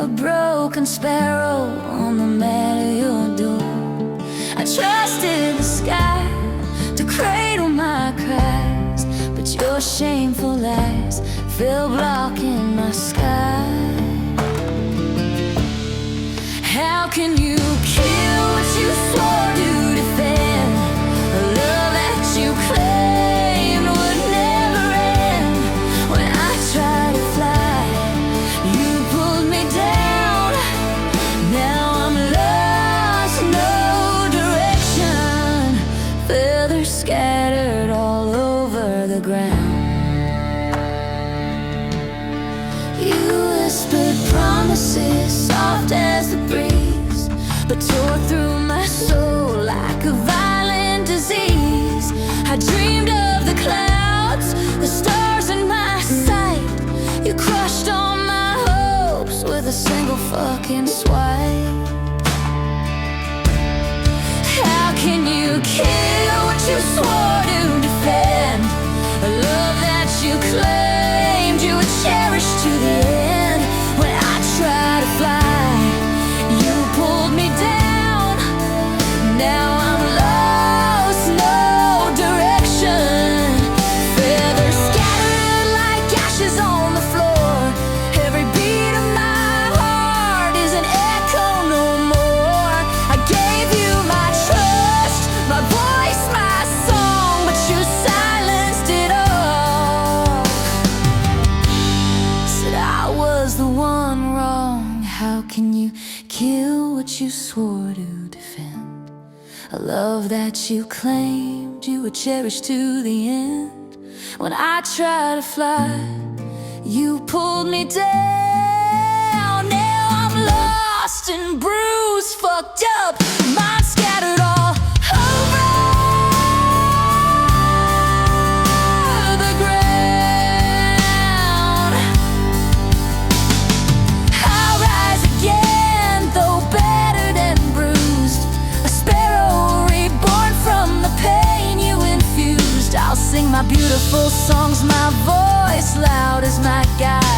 a broken sparrow on the mat of your door. I trusted the sky to cradle my cries, but your shameful lies fill blocking my sky. How can you kill what you swore to defend? A love that you claimed would never end. When I tried to fly, you pulled me down. Now I'm lost, no direction. Feathers scattered all over the ground. You whispered promises soft as the breeze, but tore through my soul like a violent disease. I dreamed of the clouds, the stars in my sight. You crushed all my hopes with a single fucking swipe. How can you kill what you swore to defend? A love that you claimed you would cherish to the end. When I try to fly, you pulled me down. Now I'm lost, no direction. Feathers scattered like ashes on the floor. Every beat of my heart is an echo no more. I gave you my trust, my voice, my song, but you silenced it all. Said I was the one wrong. How can you kill what you swore to defend? A love that you claimed you would cherish to the end. When I tried to fly, you pulled me down. Now I'm lost and bruised, fucked up, mind scattered all over the ground. I'll rise again, though battered and bruised, a sparrow reborn from the pain you infused. I'll sing my beautiful songs, my voice loud as my guide.